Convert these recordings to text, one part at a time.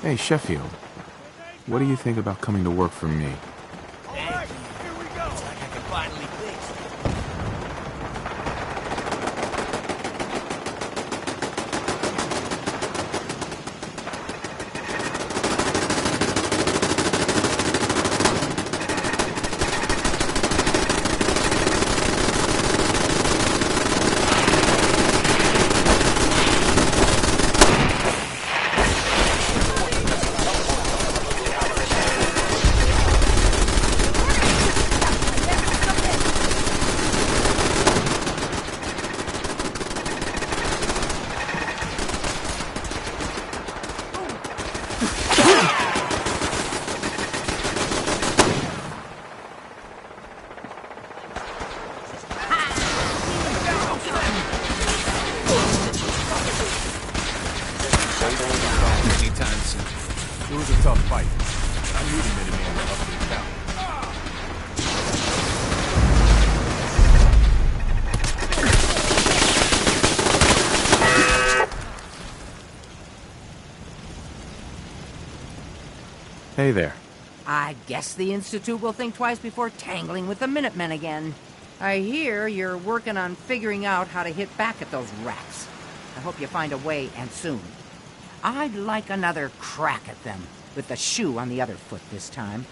Hey, Sheffield. What do you think about coming to work for me? Alright, here we go! It's like I can finally fix it. Anytime soon. It was a tough fight. I knew the Minutemen were up to the count. Hey there. I guess the Institute will think twice before tangling with the Minutemen again. I hear you're working on figuring out how to hit back at those rats. I hope you find a way, and soon. I'd like another crack at them, with the shoe on the other foot this time.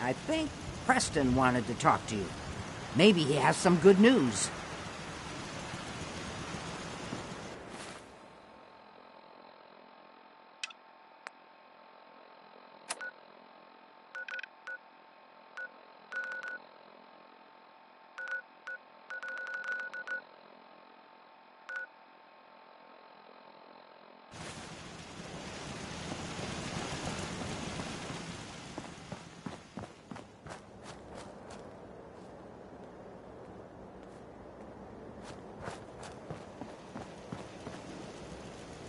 I think Preston wanted to talk to you. Maybe he has some good news.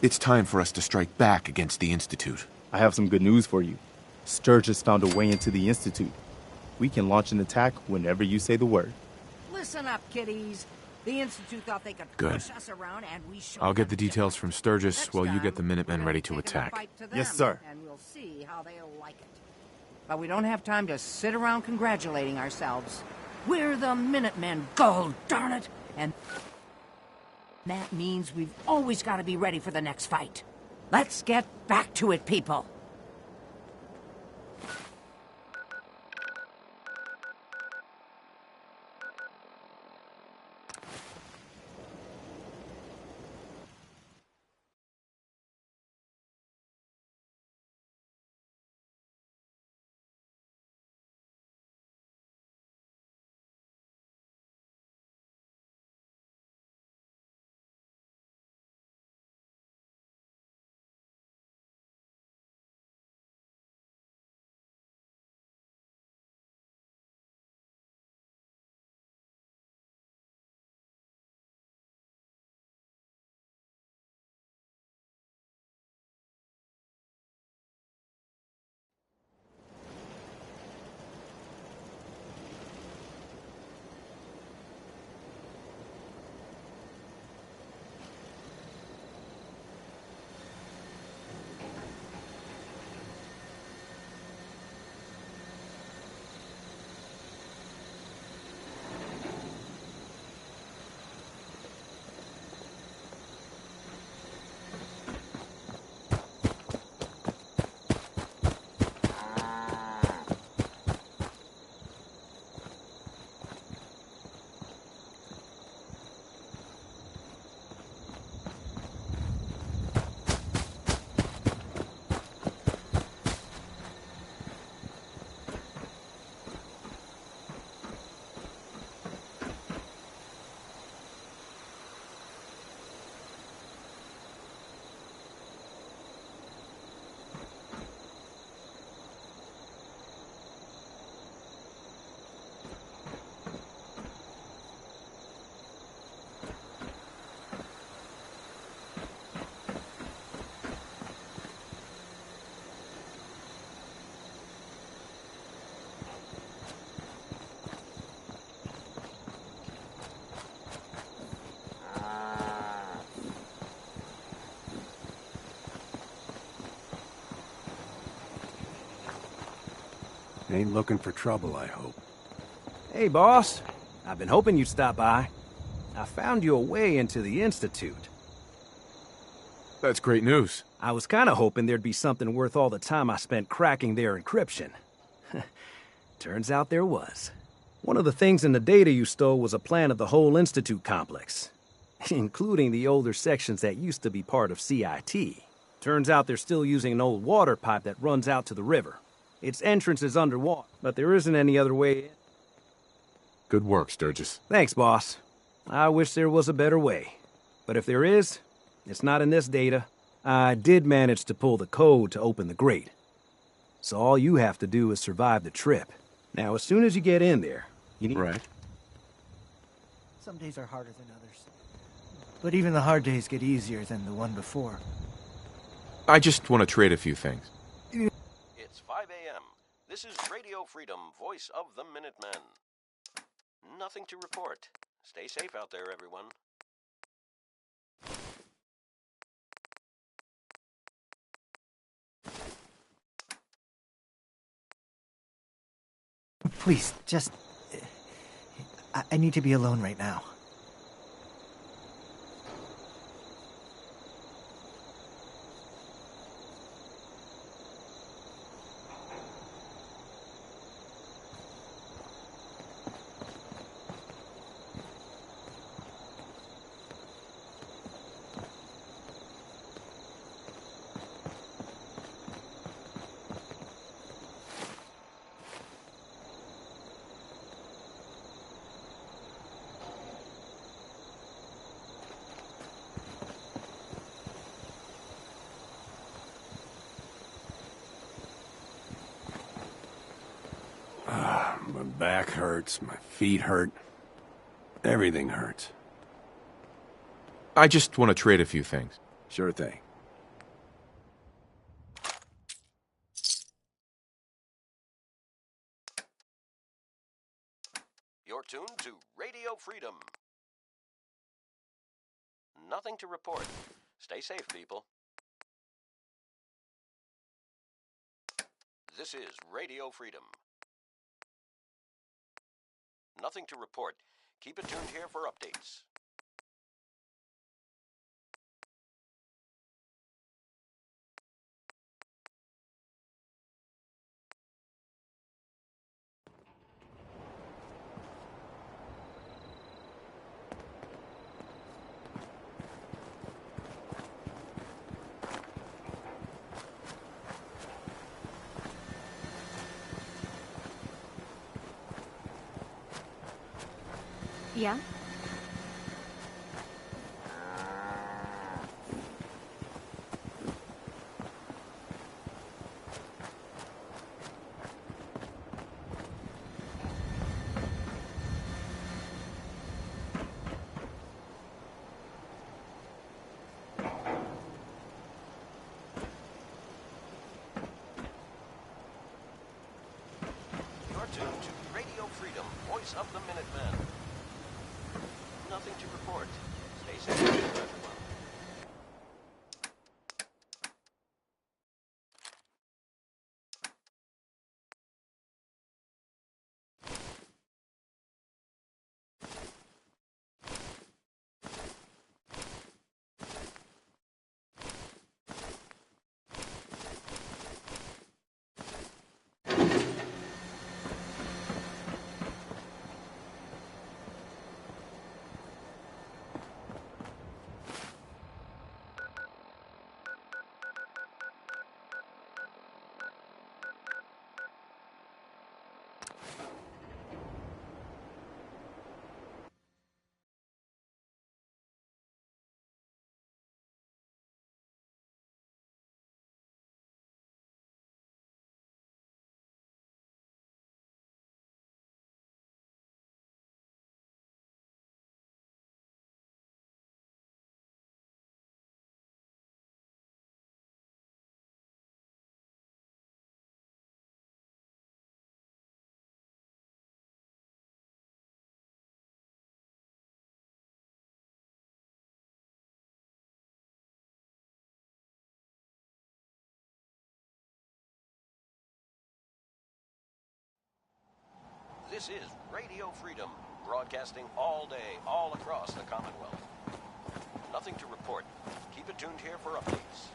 It's time for us to strike back against the Institute. I have some good news for you. Sturgis found a way into the Institute. We can launch an attack whenever you say the word. Listen up, kiddies. The Institute thought they could Good. push us around, and we showed I'll get the them details from Sturgis Next while you time, get the Minutemen we're ready to taking the attack. fight to Yes, them, sir. And we'll see how they'll like it. But we don't have time to sit around congratulating ourselves. We're the Minutemen, gold, darn it! And that means we've always got to be ready for the next fight. Let's get back to it, people. Ain't looking for trouble, I hope. Hey, boss. I've been hoping you'd stop by. I found you a way into the Institute. That's great news. I was kind of hoping there'd be something worth all the time I spent cracking their encryption. Turns out there was. One of the things in the data you stole was a plan of the whole Institute complex, including the older sections that used to be part of CIT. Turns out they're still using an old water pipe that runs out to the river. Its entrance is underwater, but there isn't any other way in. Good work, Sturgis. Thanks, boss. I wish there was a better way. But if there is, it's not in this data. I did manage to pull the code to open the grate. So all you have to do is survive the trip. Now, as soon as you get in there, you need... Right. Some days are harder than others. But even the hard days get easier than the one before. I just want to trade a few things. It's 5 a.m. This is Radio Freedom, voice of the Minutemen. Nothing to report. Stay safe out there, everyone. Please, just... I need to be alone right now. My back hurts, my feet hurt. Everything hurts. I just want to trade a few things. Sure thing. You're tuned to Radio Freedom. Nothing to report. Stay safe, people. This is Radio Freedom. Nothing to report. Keep it tuned here for updates. Yeah? You're tuned to Radio Freedom, voice of the Minutemen. Nothing to report. Stay safe, everyone. This is Radio Freedom, broadcasting all day, all across the Commonwealth. Nothing to report. Keep it tuned here for updates.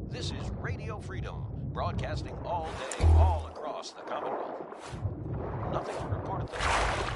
This is Radio Freedom, broadcasting all day, all across the Commonwealth. Nothing to report at the moment.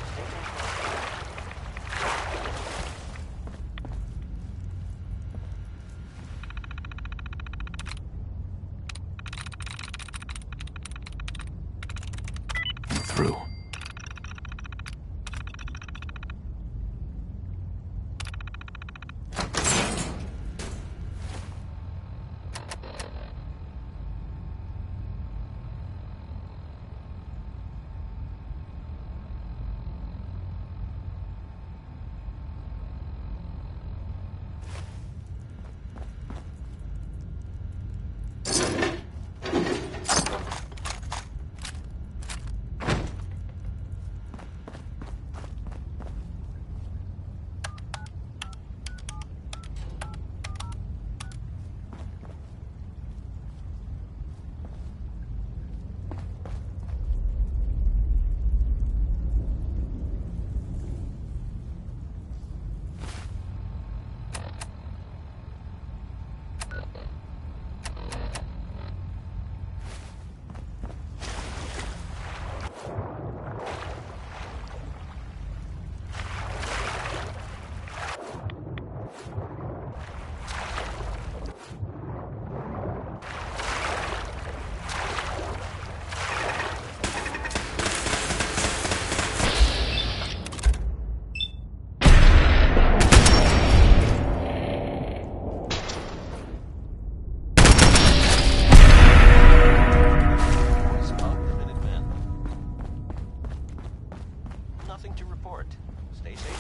Stay tuned.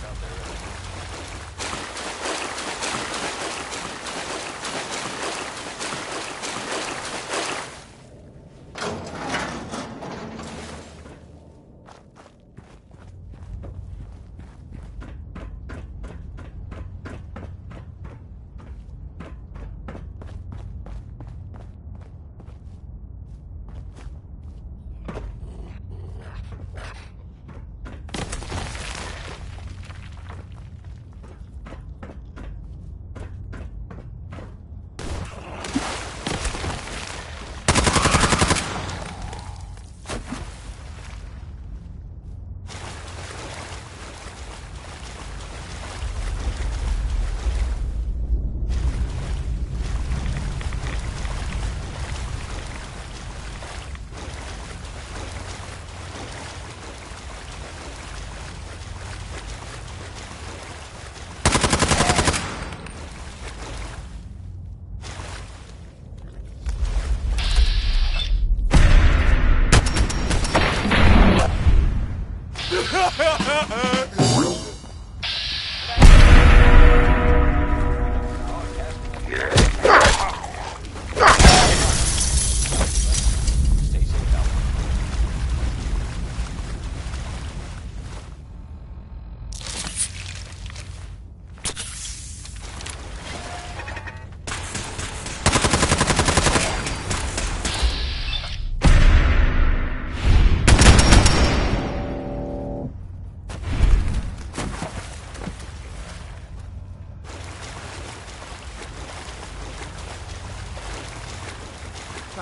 Through.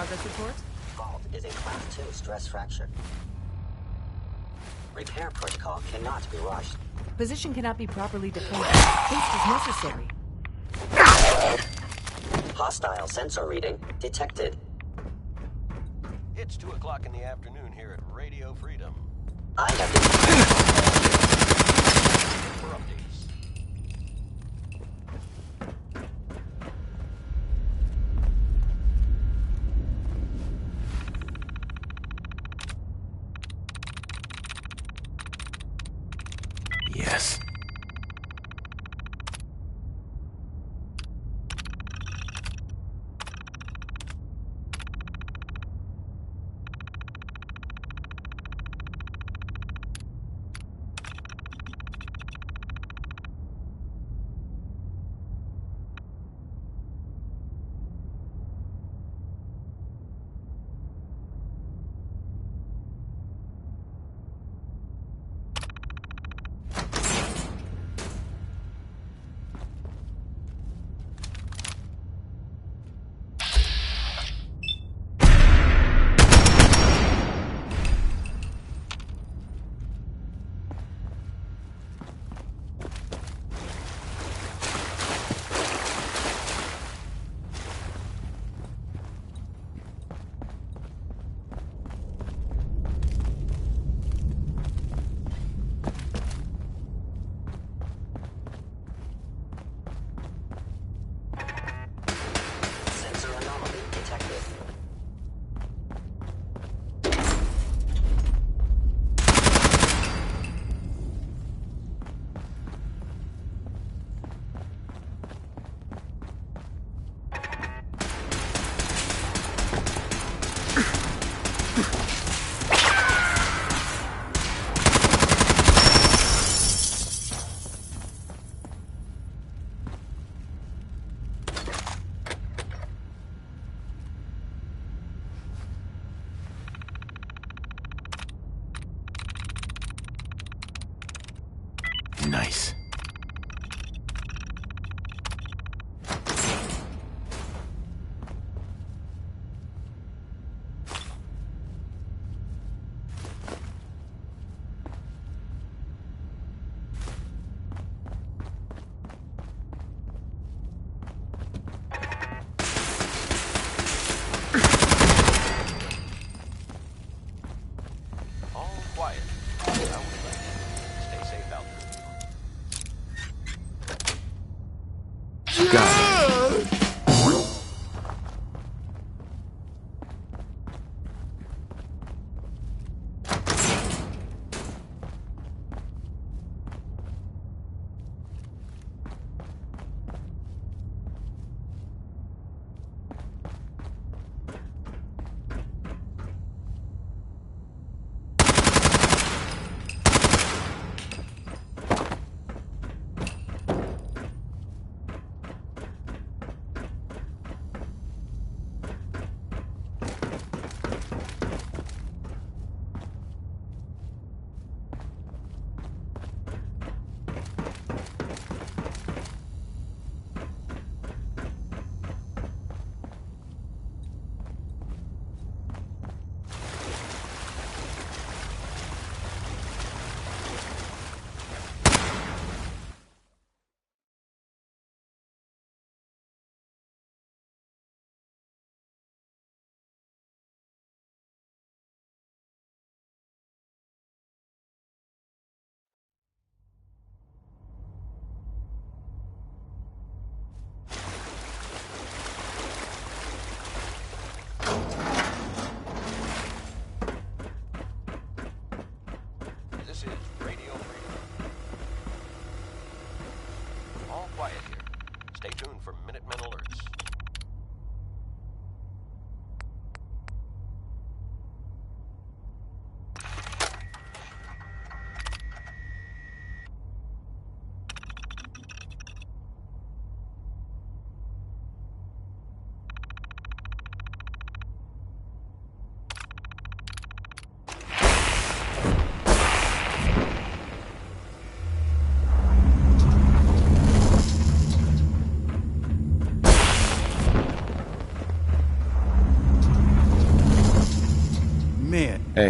Progress report? Fault is a Class 2 stress fracture. Repair protocol cannot be rushed. Position cannot be properly defined. Haste is necessary. Hostile sensor reading detected. It's 2 o'clock in the afternoon here at Radio Freedom. I have detected For updates. Yes. sensor anomaly detected. Nice. All quiet. Now we're left. Stay safe out there. Got it. This is Radio Freedom. All quiet here. Stay tuned for Minutemen alerts.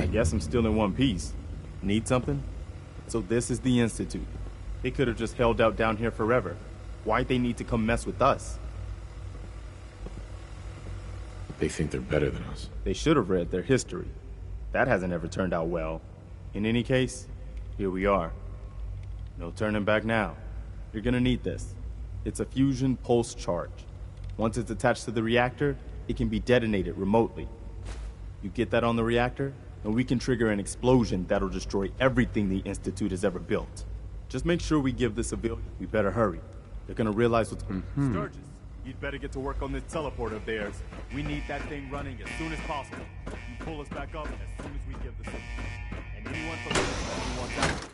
Hey. guess I'm still in one piece. Need something? So this is the Institute. They could have just held out down here forever. Why'd they need to come mess with us? They think they're better than us. They should have read their history. That hasn't ever turned out well. In any case, here we are. No turning back now. You're gonna need this. It's a fusion pulse charge. Once it's attached to the reactor, it can be detonated remotely. You get that on the reactor, and we can trigger an explosion that'll destroy everything the Institute has ever built. Just make sure we give the civilians. We better hurry. They're gonna realize what's going on. Sturgis, you'd better get to work on this teleporter of theirs. We need that thing running as soon as possible. You pull us back up as soon as we give the signal. And anyone from the Institute wants out.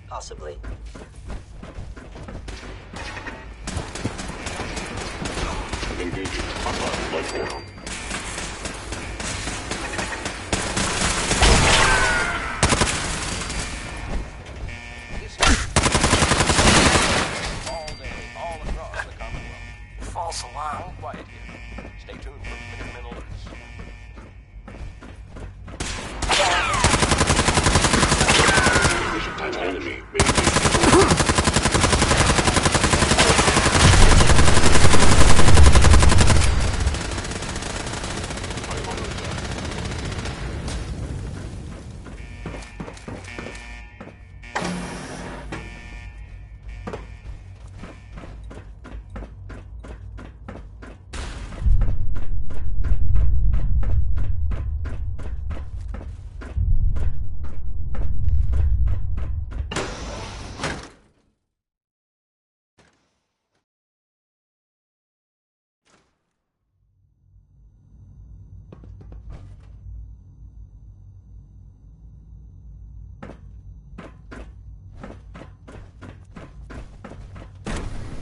Possibly. Engaging online life form. All day, all across the Commonwealth. False alarm. All quiet here. Stay tuned for Minutemen alerts. An enemy may be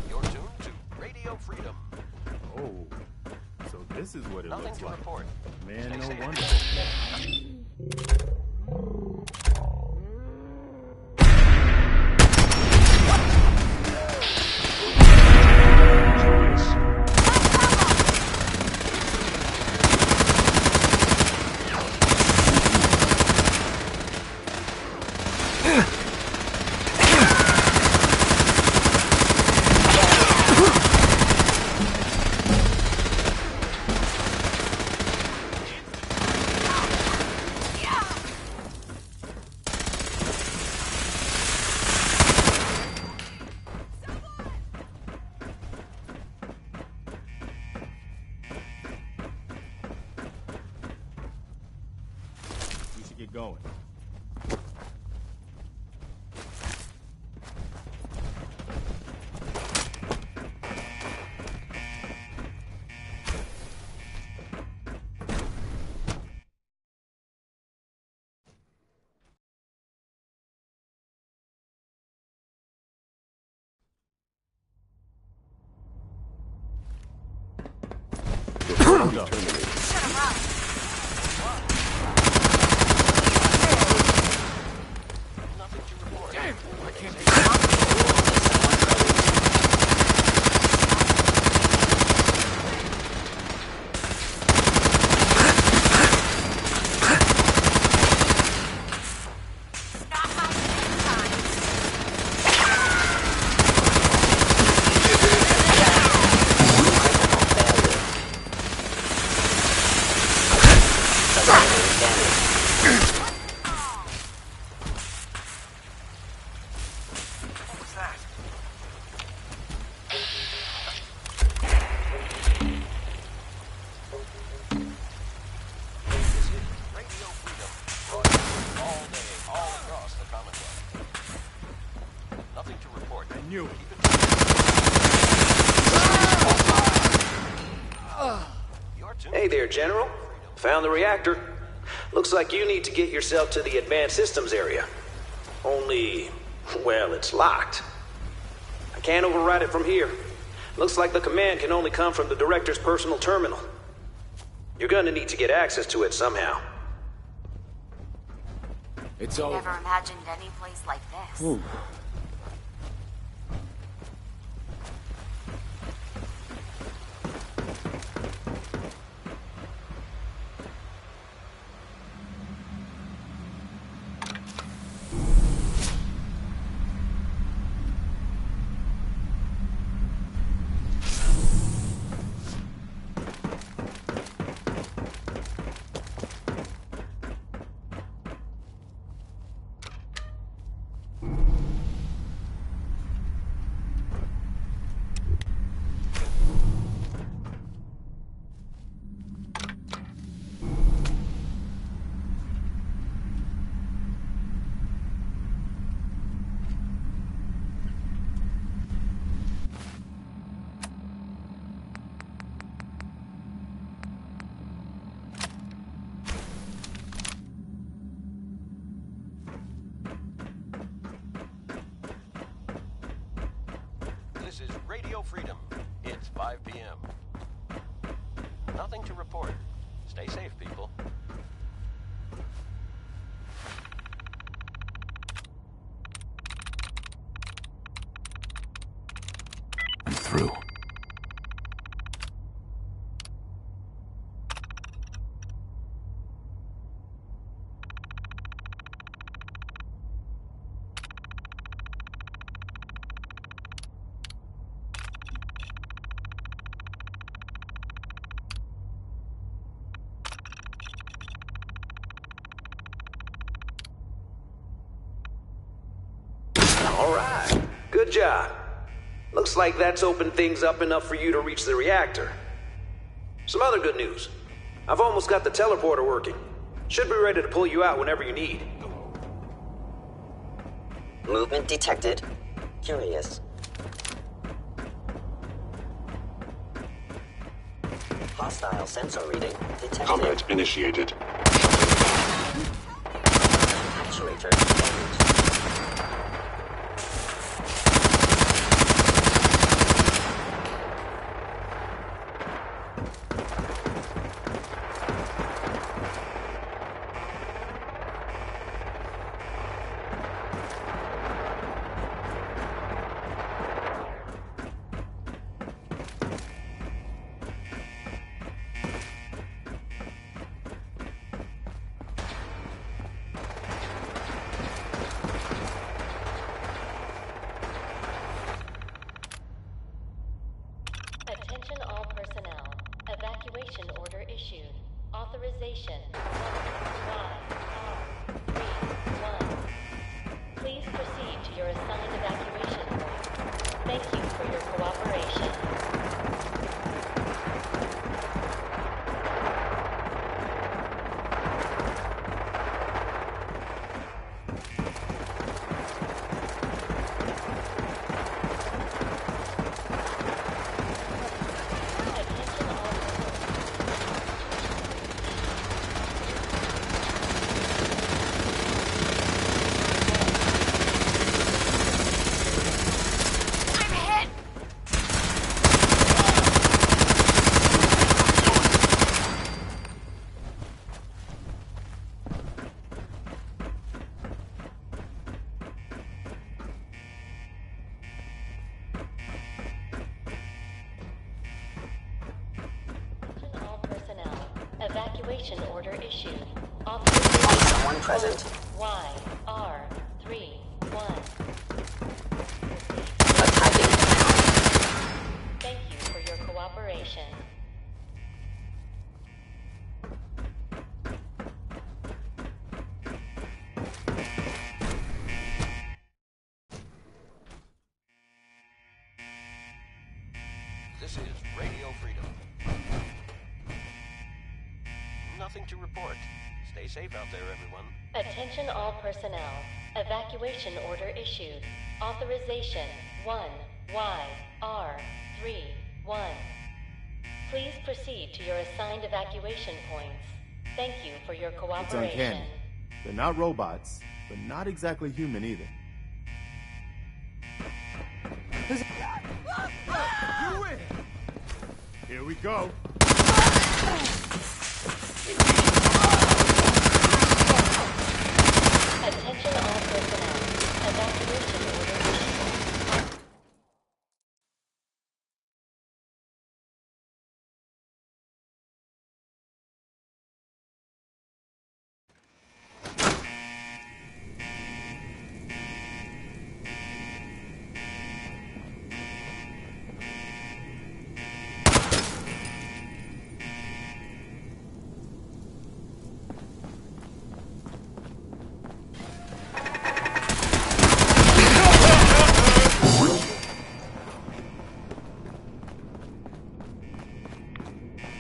You're tuned to Radio Freedom. Oh, so this is what it Nothing looks to like. report. Man, Stay no safe. wonder. We should get going. Go. Nothing to report. Damn, I can't you. Hey there, General. Found the reactor. Looks like you need to get yourself to the advanced systems area. Only, well, it's locked. I can't override it from here. Looks like the command can only come from the director's personal terminal. You're gonna need to get access to it somehow. It's over. Never imagined any place like this. Ooh. This is Radio Freedom. It's 5 p.m. Nothing to report. Stay safe, people. I'm through. All right. Good job. Looks like that's opened things up enough for you to reach the reactor. Some other good news. I've almost got the teleporter working. Should be ready to pull you out whenever you need. Movement detected. Curious. Hostile sensor reading detected. Combat initiated. Actuator engaged. Attention all personnel. Evacuation order issued. Authorization 1Y-R-3-1. Please proceed to your assigned evacuation point. Thank you for your cooperation. Evacuation order issued. Authorization Someone present. Y-R-3-1. Attacking. Thank you for your cooperation. This is Radio Freedom. Nothing to report. Stay safe out there, everyone. Attention all personnel. Evacuation order issued. Authorization 1YR31. Please proceed to your assigned evacuation points. Thank you for your It's cooperation. uncanny. They're not robots, but not exactly human either. You win! Here we go. Attention all personnel. Evacuation order issued.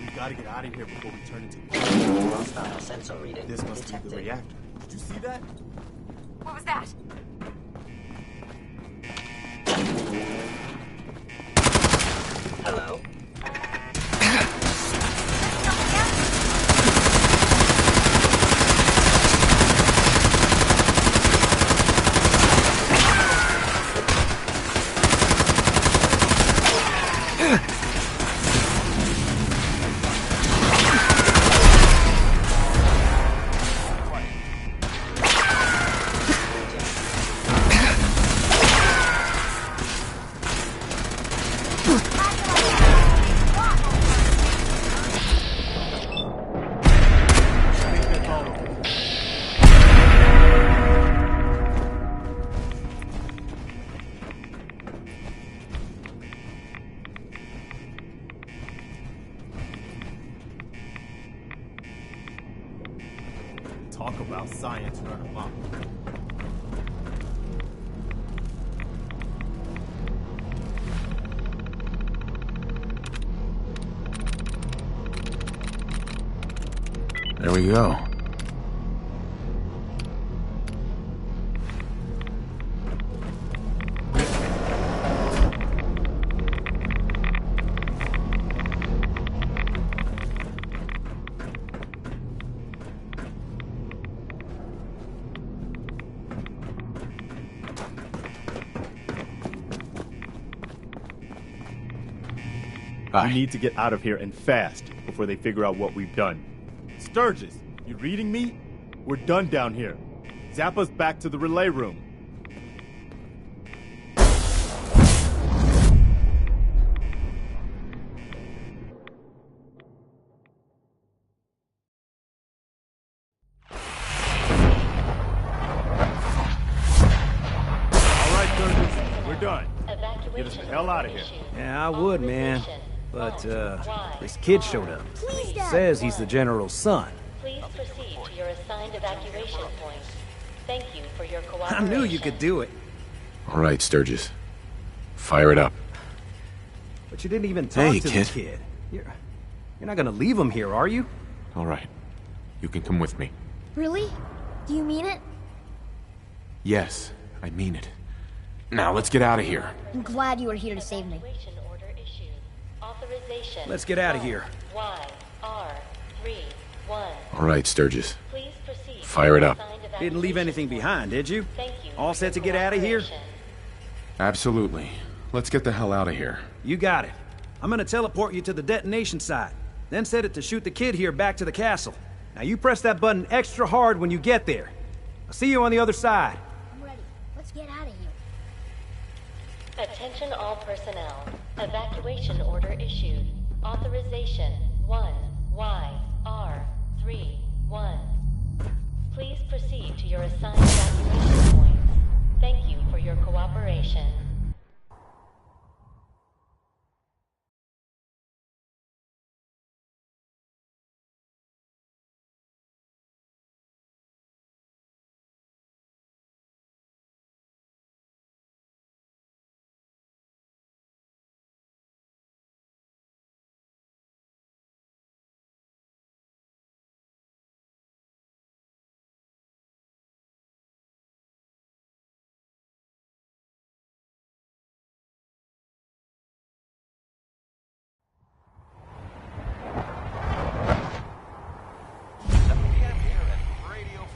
We gotta get out of here before we turn into... Hostile sensor reading This must detected. be the reactor. Did you see that? What was that? Hello? Talk about science run amok. There we go. We need to get out of here and fast before they figure out what we've done. Sturgis, you reading me? We're done down here. Zap us back to the relay room. All right, Sturgis, we're done. Get us the hell out of here. Yeah, I would, man. But, this kid showed up. Says he's the general's son. Please proceed to your assigned evacuation points. Thank you for your I cooperation. knew you could do it. All right, Sturgis. Fire it up. But you didn't even talk Hey, to kid. the kid. You're not gonna leave him here, are you? All right. You can come with me. Really? Do you mean it? Yes, I mean it. Now, let's get out of here. I'm glad you were here to save me. Evacuation order issued. Authorization. Let's get out of here. YR31. All right, Sturgis. Please proceed. Fire it up. Didn't leave anything behind, did you? Thank you. All set to get out of here? Absolutely. Let's get the hell out of here. You got it. I'm gonna teleport you to the detonation site, then set it to shoot the kid here back to the castle. Now you press that button extra hard when you get there. I'll see you on the other side. I'm ready. Let's get out of here. Attention all personnel. Evacuation order issued. Authorization 1YR31. Please proceed to your assigned evacuation points. Thank you for your cooperation.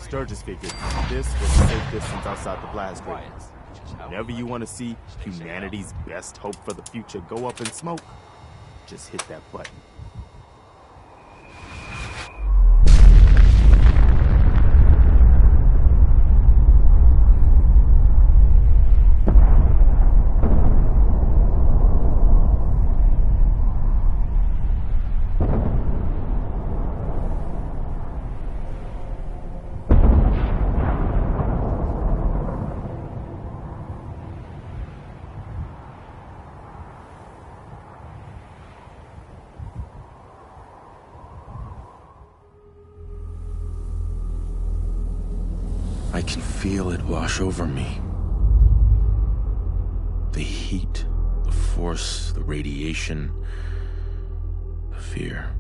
Sturgis figured this was a safe distance outside the blast radius. Whenever you want to see humanity's best hope for the future go up in smoke, just hit that button. I can feel it wash over me. The heat, the force, the radiation, the fear.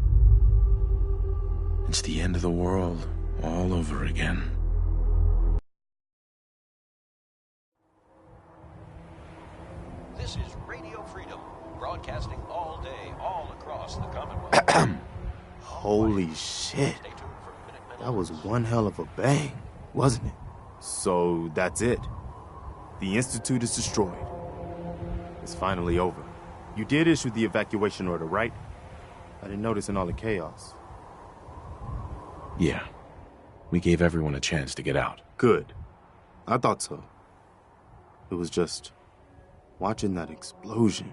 It's the end of the world all over again. This is Radio Freedom, broadcasting all day, all across the Commonwealth. Holy shit. That was one hell of a bang, wasn't it? So that's it. The Institute is destroyed. It's finally over. You did issue the evacuation order, right? I didn't notice in all the chaos. Yeah. We gave everyone a chance to get out. Good. I thought so. It was just watching that explosion.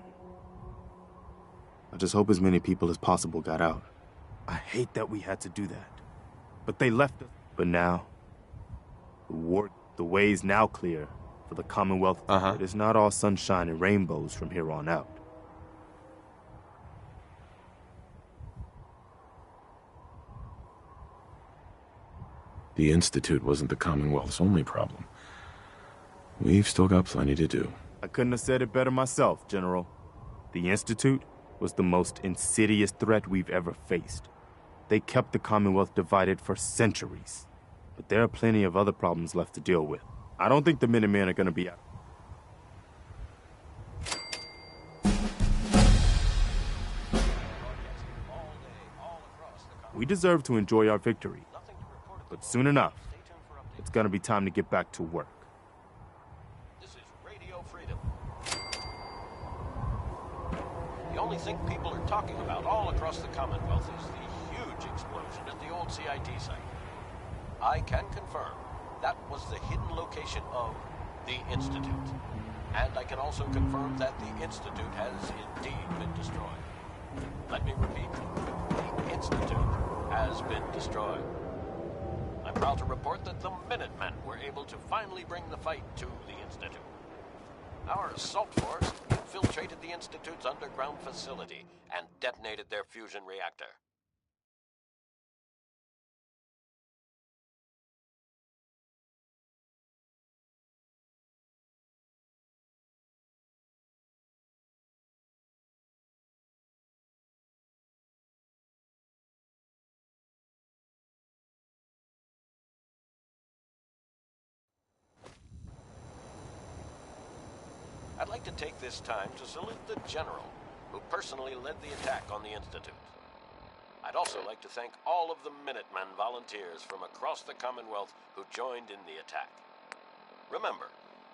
I just hope as many people as possible got out. I hate that we had to do that. But they left us. But now, the way's now clear for the Commonwealth. It is not all sunshine and rainbows from here on out. The Institute wasn't the Commonwealth's only problem. We've still got plenty to do. I couldn't have said it better myself, General. The Institute was the most insidious threat we've ever faced. They kept the Commonwealth divided for centuries. But there are plenty of other problems left to deal with. I don't think the Minutemen are going to be out. We deserve to enjoy our victory. But soon enough, it's going to be time to get back to work. This is Radio Freedom. The only thing people are talking about all across the Commonwealth is the huge explosion at the old CIT site. I can confirm that was the hidden location of the Institute. And I can also confirm that the Institute has indeed been destroyed. Let me repeat, the Institute has been destroyed. I'm proud to report that the Minutemen were able to finally bring the fight to the Institute. Our assault force infiltrated the Institute's underground facility and detonated their fusion reactor. I'd like to take this time to salute the General, who personally led the attack on the Institute. I'd also like to thank all of the Minutemen volunteers from across the Commonwealth who joined in the attack. Remember,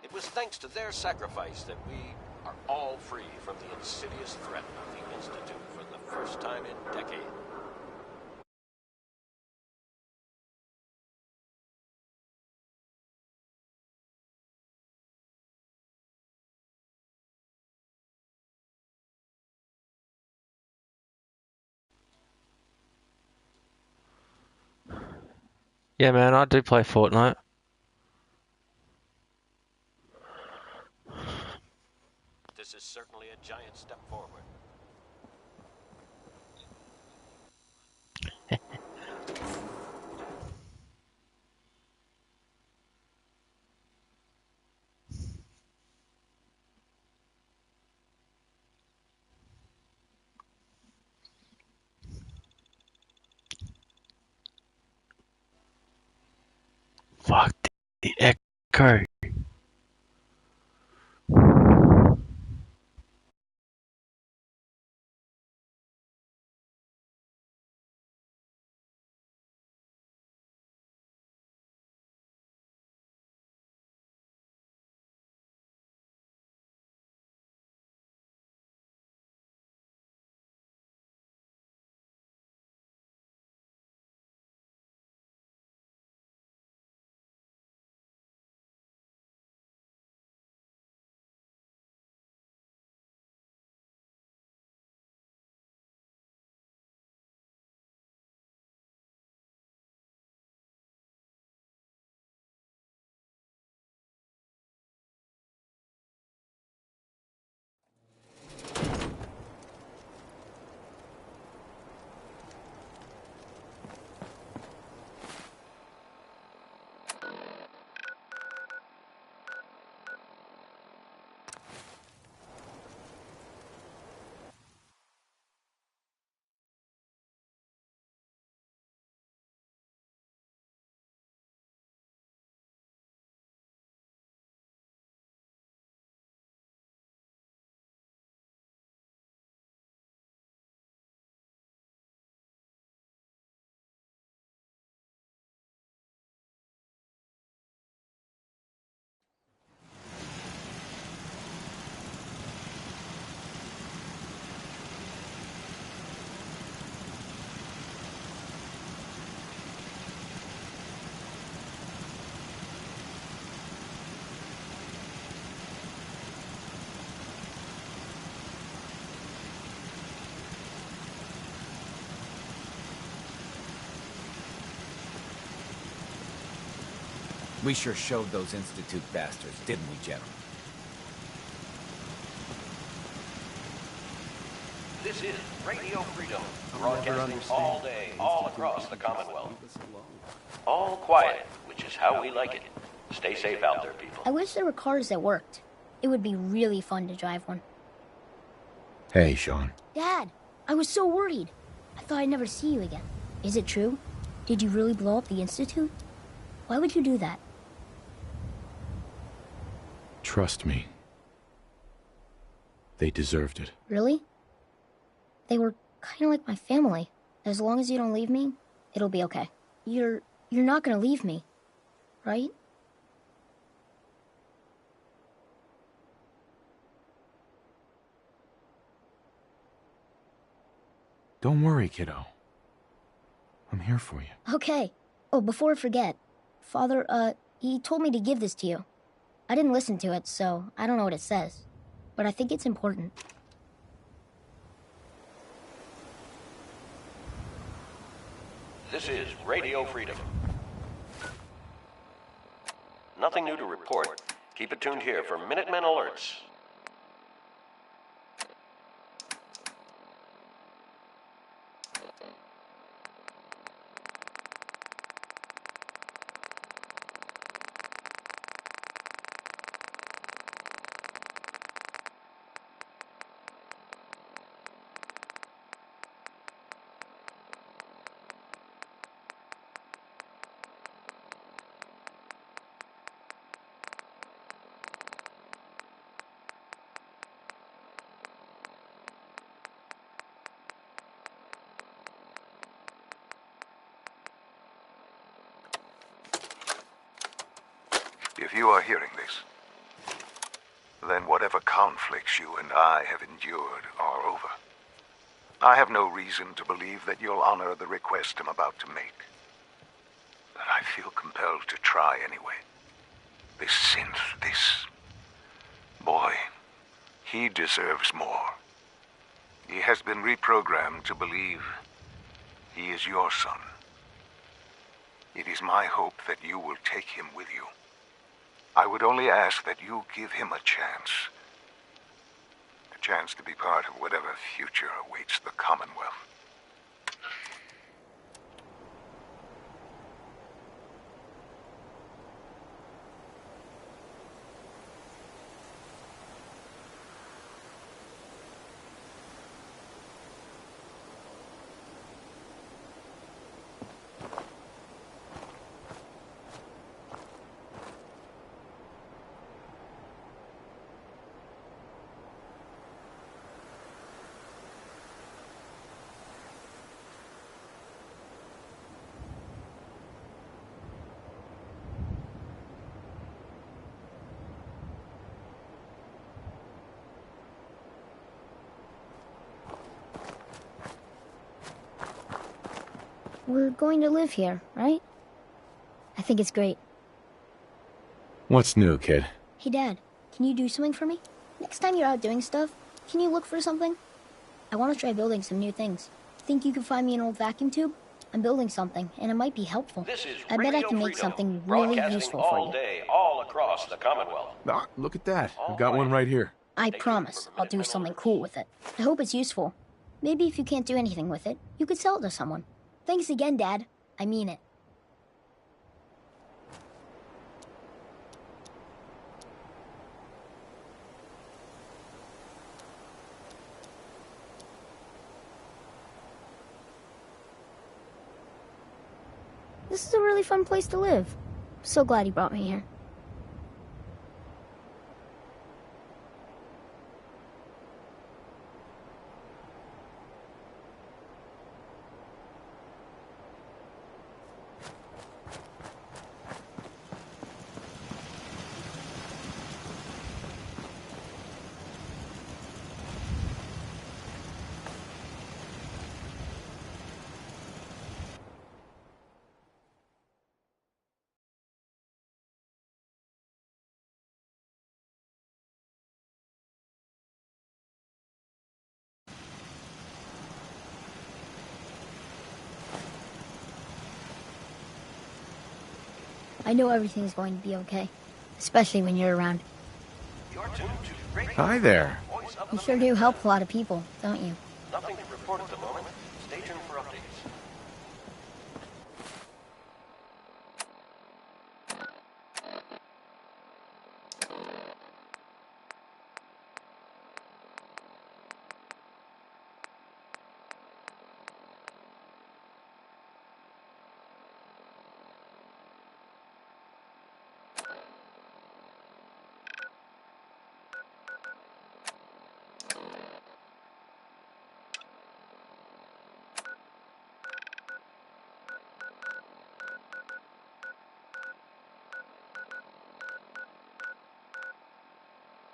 it was thanks to their sacrifice that we are all free from the insidious threat of the Institute for the first time in decades. Yeah, man, I do play Fortnite. This is certainly a giant step forward. Fuck the echo. We sure showed those Institute bastards, didn't we, General? This is Radio Freedom, broadcasting all day, all across the Commonwealth. All quiet, which is how we like it. Stay safe out there, people. I wish there were cars that worked. It would be really fun to drive one. Hey, Sean. Dad, I was so worried. I thought I'd never see you again. Is it true? Did you really blow up the Institute? Why would you do that? Trust me. They deserved it. Really? They were kind of like my family. As long as you don't leave me, it'll be okay. You're not gonna leave me, right? Don't worry, kiddo. I'm here for you. Okay. Oh, before I forget, Father, he told me to give this to you. I didn't listen to it, so I don't know what it says. But I think it's important. This is Radio Freedom. Nothing new to report. Keep it tuned here for Minutemen alerts. If you are hearing this, then whatever conflicts you and I have endured are over. I have no reason to believe that you'll honor the request I'm about to make. But I feel compelled to try anyway. This synth, this boy, he deserves more. He has been reprogrammed to believe he is your son. It is my hope that you will take him with you. I would only ask that you give him a chance. A chance to be part of whatever future awaits the Commonwealth. We're going to live here, right? I think it's great. What's new, kid? Hey, Dad, can you do something for me? Next time you're out doing stuff, can you look for something? I want to try building some new things. Think you could find me an old vacuum tube? I'm building something, and it might be helpful. I bet I can make something really useful for you. All day, all across the Commonwealth. Ah, look at that. I've got one right here. I promise I'll do something cool with it. I hope it's useful. Maybe if you can't do anything with it, you could sell it to someone. Thanks again, Dad. I mean it. This is a really fun place to live. So glad he brought me here. I know everything's going to be okay. Especially when you're around. Hi there. You sure do help a lot of people, don't you? Nothing to report at the moment. Stay tuned for updates.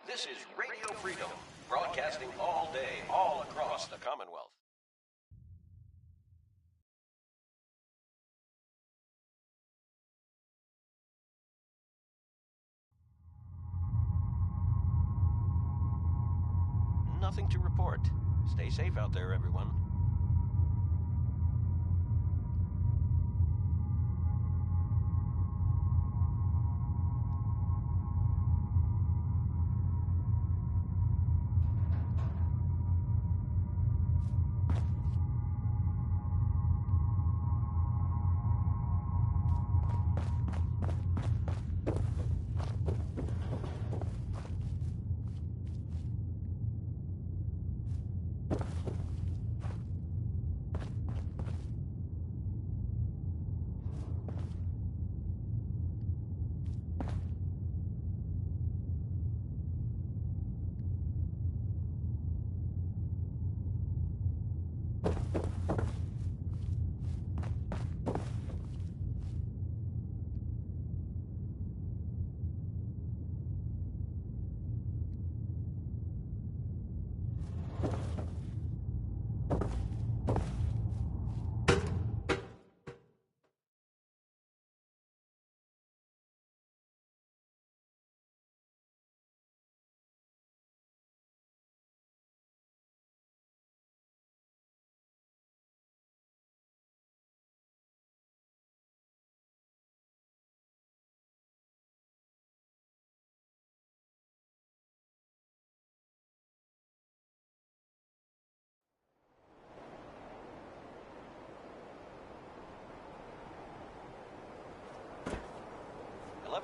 This is Radio Freedom, broadcasting all day, all across the Commonwealth. Nothing to report. Stay safe out there, everyone.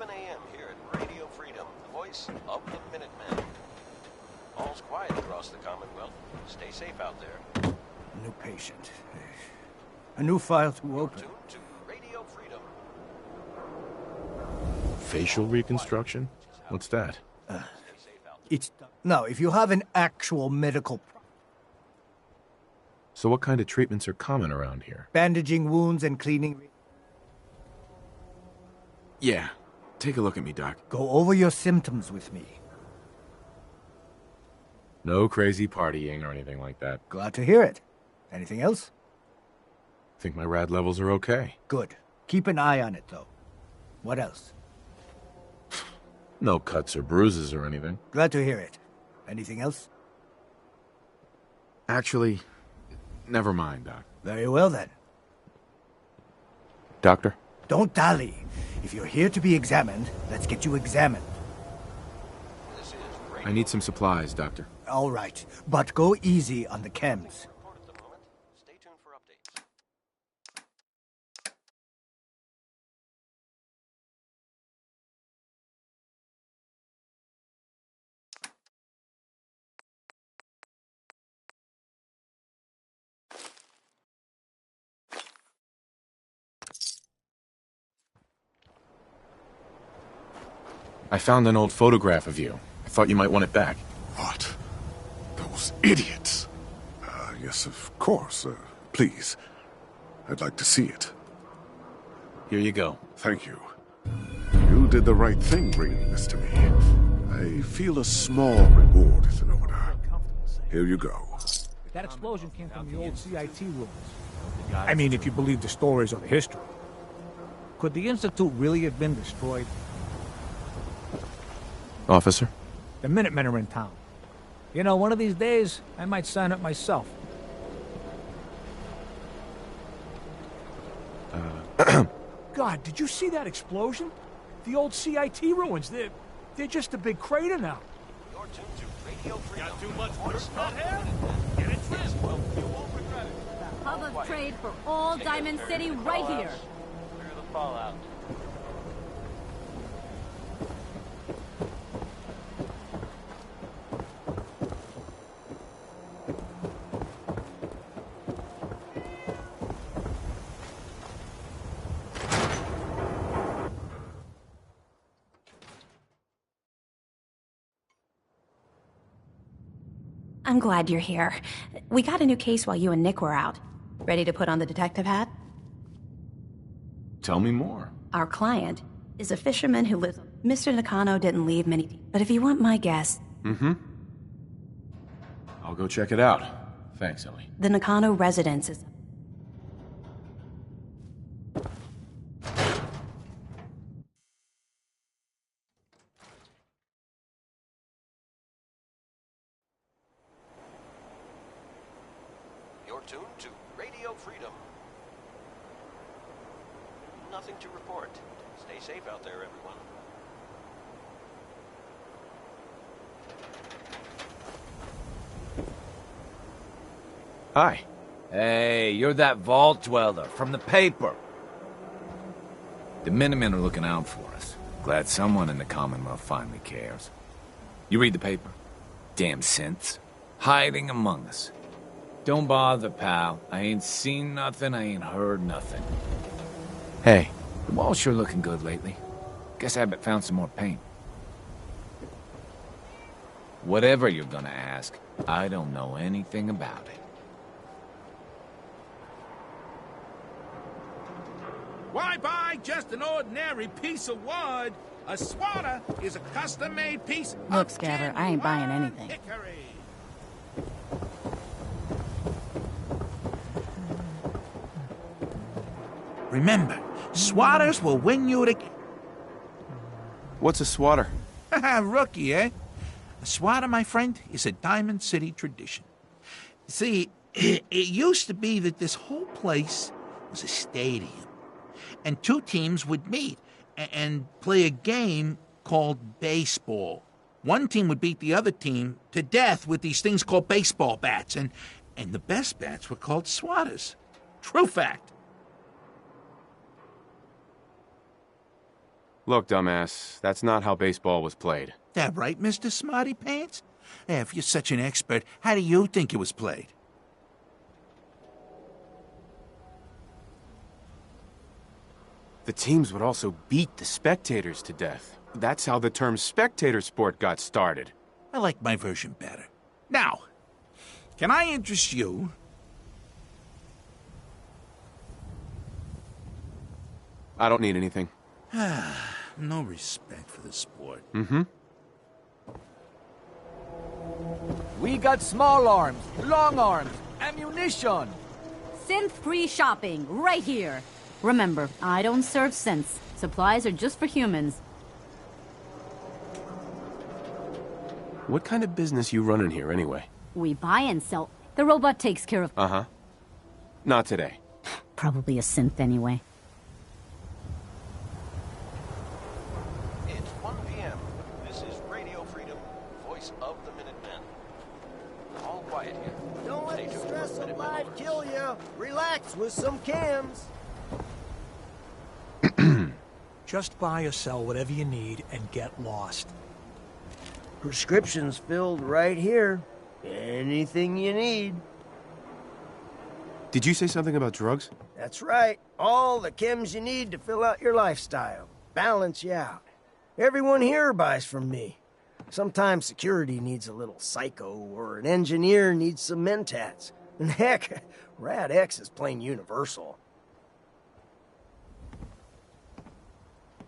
A.m. here at Radio Freedom, the voice of the Minutemen. All's quiet across the Commonwealth. Stay safe out there. New patient. A new file to open. Tuned to Radio Freedom. Facial reconstruction? What's that? No, if you have an actual medical... So what kind of treatments are common around here? Bandaging wounds and cleaning... Yeah. Take a look at me, Doc. Go over your symptoms with me. No crazy partying or anything like that. Glad to hear it. Anything else? Think my rad levels are okay. Good. Keep an eye on it, though. What else? No cuts or bruises or anything. Glad to hear it. Anything else? Actually, never mind, Doc. Very well, then. Doctor? Don't dally. If you're here to be examined, let's get you examined. I need some supplies, Doctor. All right, but go easy on the chems. Stay tuned for updates. I found an old photograph of you. I thought you might want it back. What? Those idiots. Yes, of course. Please. I'd like to see it. Here you go. Thank you. You did the right thing bringing this to me. I feel a small reward is in order. Here you go. That explosion came from the old CIT ruins. I mean, if you believe the stories of the history. Could the Institute really have been destroyed? Officer? The Minutemen are in town. You know, one of these days, I might sign up myself. God, did you see that explosion? The old CIT ruins, they're just a big crater now. You're tuned to Radio Freedom. Got too much Voice dirt of in the here? Minutemen. Get it trimmed. You won't regret it. Hub of trade for all Diamond City right here. Clear the fallout. I'm glad you're here. We got a new case while you and Nick were out. Ready to put on the detective hat? Tell me more. Our client is a fisherman who lives... Mr. Nakano didn't leave many... But if you want my guess... Mm-hmm. I'll go check it out. Thanks, Ellie. The Nakano residence is... You're tuned to Radio Freedom. Nothing to report. Stay safe out there, everyone. Hi. Hey, you're that vault dweller from the paper. The Minutemen are looking out for us. Glad someone in the Commonwealth finally cares. You read the paper? Damn synths. Hiding among us. Don't bother, pal. I ain't seen nothing, I ain't heard nothing. Hey, the wall's sure looking good lately. Guess Abbott found some more paint. Whatever you're gonna ask, I don't know anything about it. Why buy just an ordinary piece of wood? A swatter is a custom-made piece Look, of Scabber, I ain't buying anything. hickory. Remember, swatters will win you the... What's a swatter? Rookie, eh? A swatter, my friend, is a Diamond City tradition. See, it used to be that this whole place was a stadium. And two teams would meet and play a game called baseball. One team would beat the other team to death with these things called baseball bats, and the best bats were called swatters. True fact. Look, dumbass, that's not how baseball was played. That right, Mr. Smarty Pants? If you're such an expert, how do you think it was played? The teams would also beat the spectators to death. That's how the term spectator sport got started. I like my version better. Now, can I interest you? I don't need anything. No respect for the sport. Mm-hmm. We got small arms, long arms, ammunition. Synth-free shopping right here. Remember, I don't serve synths. Supplies are just for humans. What kind of business you running here, anyway? We buy and sell. The robot takes care of... Uh-huh. Not today. Probably a synth anyway. It's 1 p.m. This is Radio Freedom, voice of the Minutemen. All quiet here. Don't let Stay the tuned stress for of Minutemen life orders. kill you. Relax with some cams. Just buy or sell whatever you need and get lost. Prescriptions filled right here. Anything you need. Did you say something about drugs? That's right. All the chems you need to fill out your lifestyle. Balance you out. Everyone here buys from me. Sometimes security needs a little psycho, or an engineer needs some mentats. And heck, Rad X is plain universal.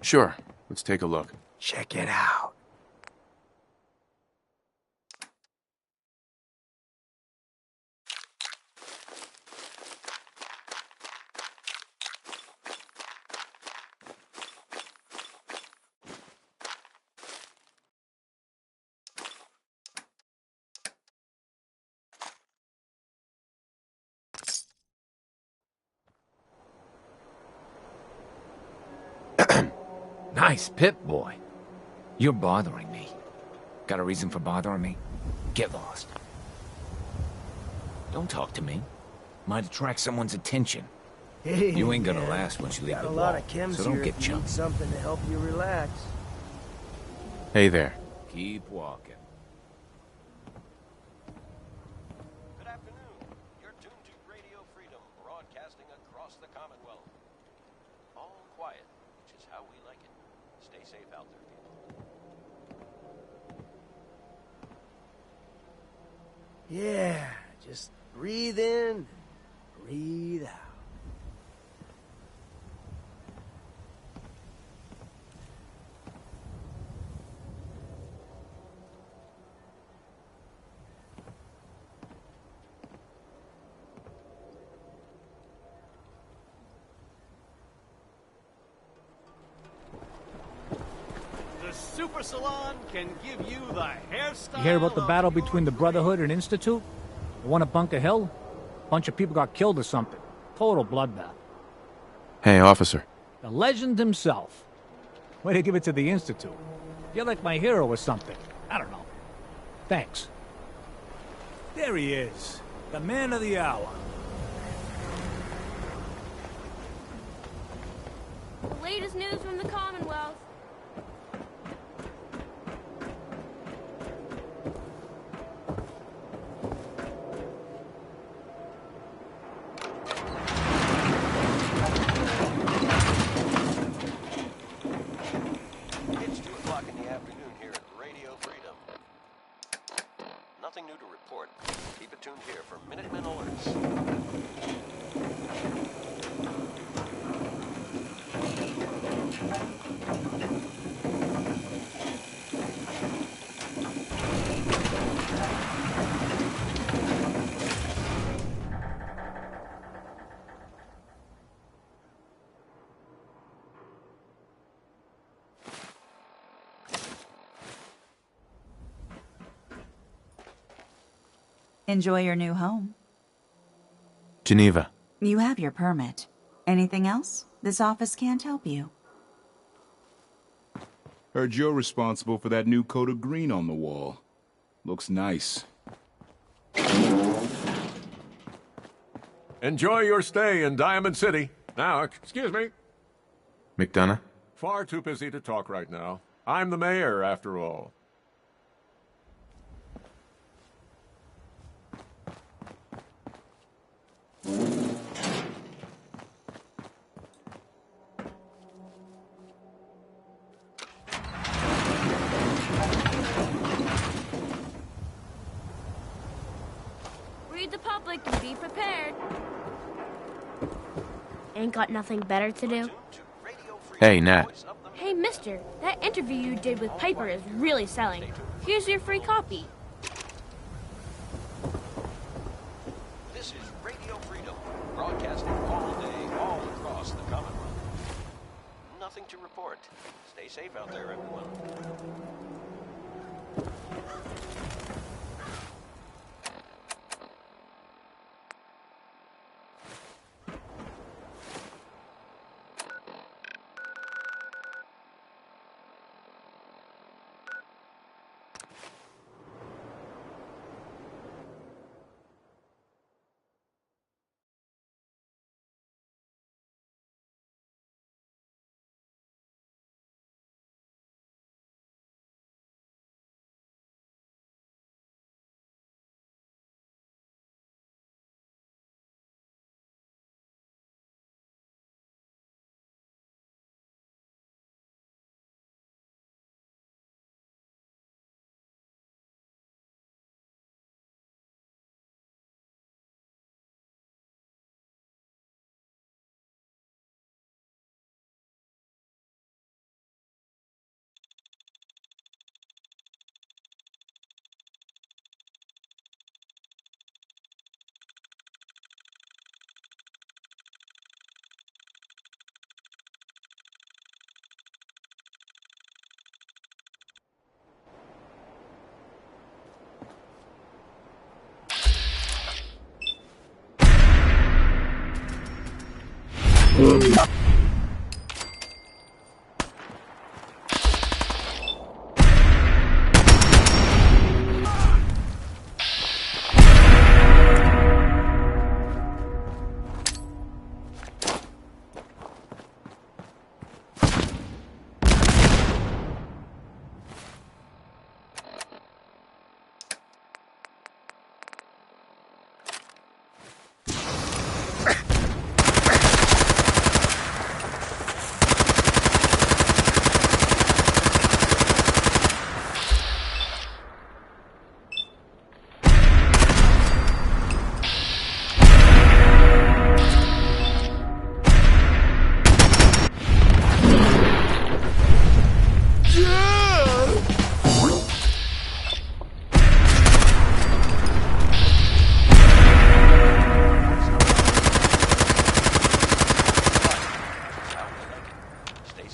Sure. Let's take a look. Check it out. Nice, Pip-Boy. You're bothering me. Got a reason for bothering me? Get lost. Don't talk to me. Might attract someone's attention. Hey, You ain't gonna man. last once you leave Got the a wall, lot of chems so don't here get if you need chummy. something to help you relax. Hey there. Keep walking. Good afternoon. You're tuned to Radio Freedom, broadcasting across the Commonwealth. All quiet, which is how we like it. Stay safe out there, people. Yeah, just breathe in, breathe out. The Super Salon can give you the hairstyle. You hear about the of battle your between the Brotherhood and Institute? The one at Bunker Hill? Bunch of people got killed or something. Total bloodbath. Hey, officer. The legend himself. Way to give it to the Institute. You're like my hero or something. I don't know. Thanks. There he is. The man of the hour. The latest news from the Commonwealth. It's 2 o'clock in the afternoon here at Radio Freedom. Nothing new to report. Keep it tuned here for Minutemen alerts. Enjoy your new home. Geneva. You have your permit. Anything else? This office can't help you. Heard you're responsible for that new coat of green on the wall. Looks nice. Enjoy your stay in Diamond City. Now, excuse me. McDonough? Far too busy to talk right now. I'm the mayor, after all. Read the public and be prepared. Ain't got nothing better to do? Hey, Nat. Hey, mister, that interview you did with Piper is really selling. Here's your free copy. This is Radio Freedom, broadcasting all day, all across the Commonwealth. Nothing to report. Stay safe out there, everyone.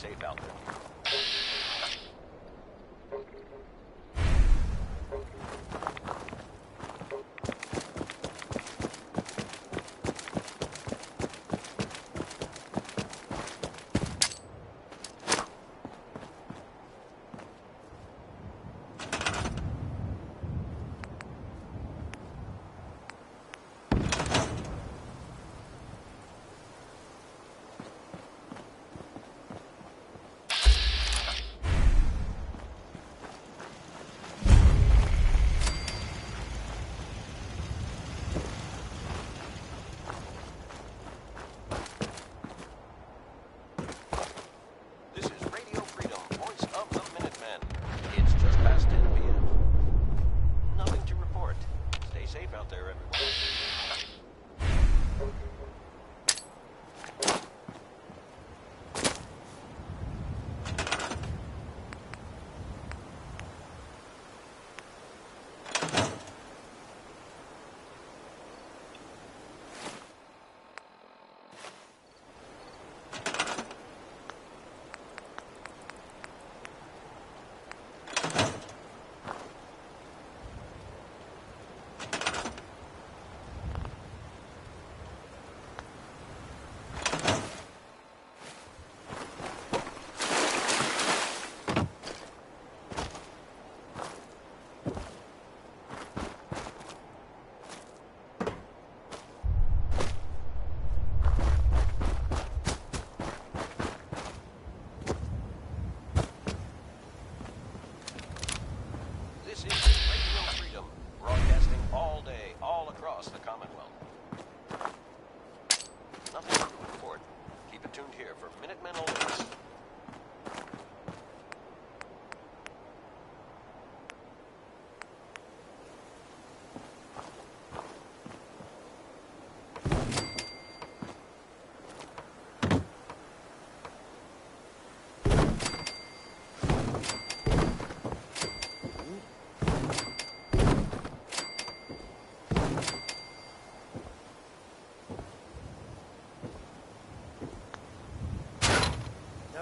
safe out there.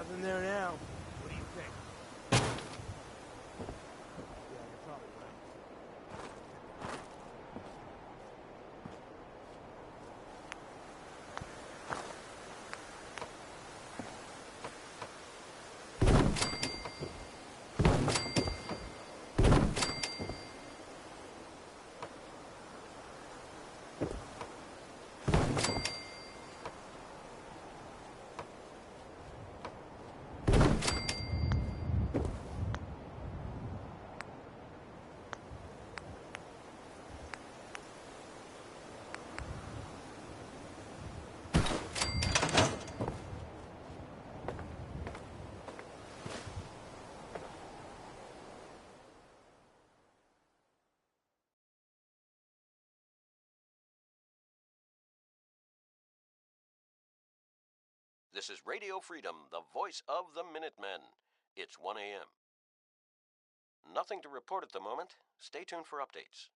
Nothing there now. What do you think? Yeah, you're probably This is Radio Freedom, the voice of the Minutemen. It's 1 a.m. Nothing to report at the moment. Stay tuned for updates.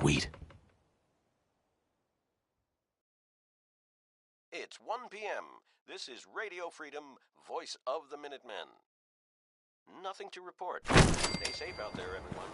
Sweet. It's 1 p.m. This is Radio Freedom, voice of the Minutemen. Nothing to report. Stay safe out there, everyone.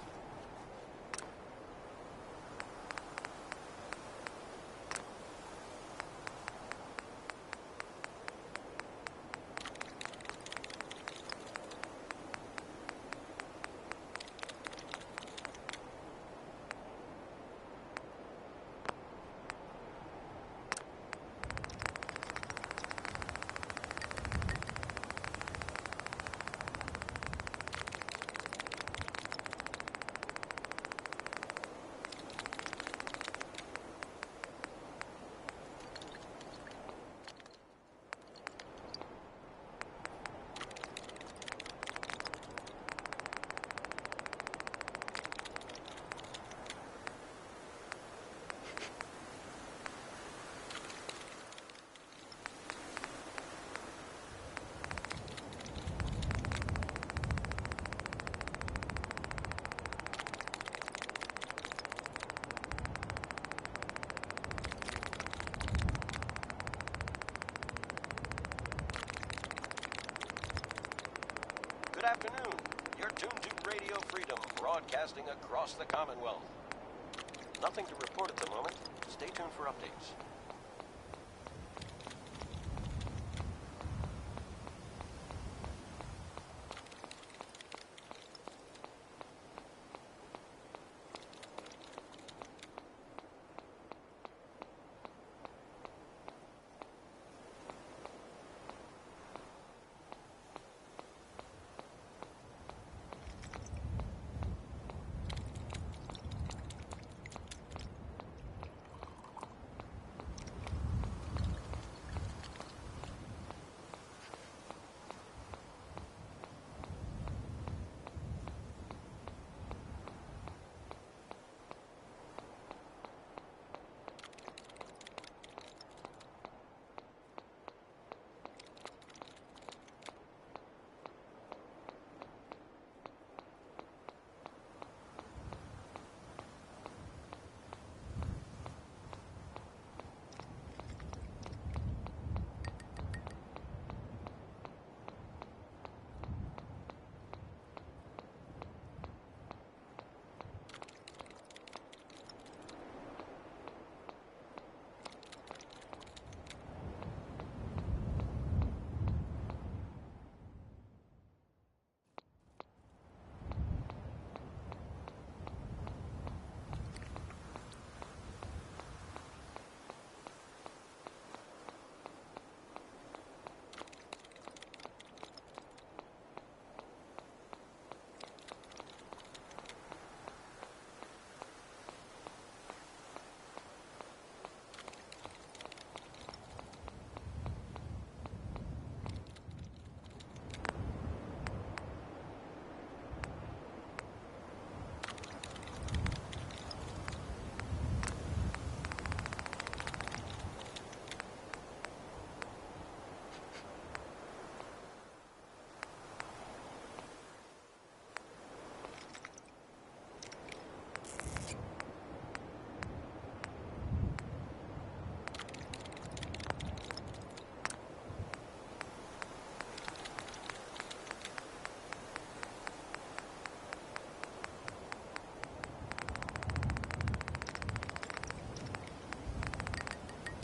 broadcasting across the Commonwealth. Nothing to report at the moment. Stay tuned for updates.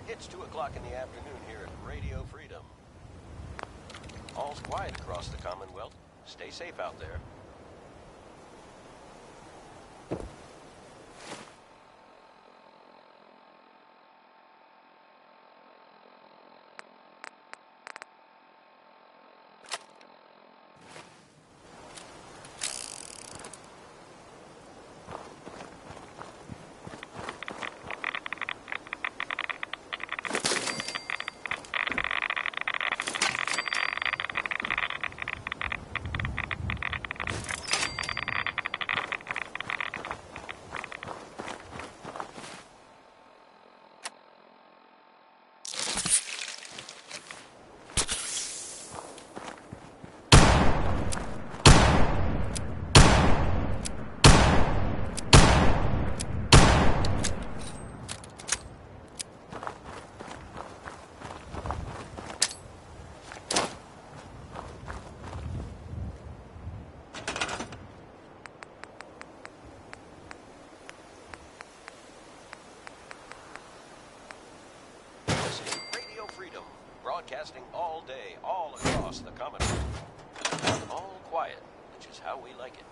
It's 2 o'clock in the afternoon here at Radio Freedom. All's quiet across the Commonwealth. Stay safe out there. Broadcasting all day, all across the Commonwealth. All quiet, which is how we like it.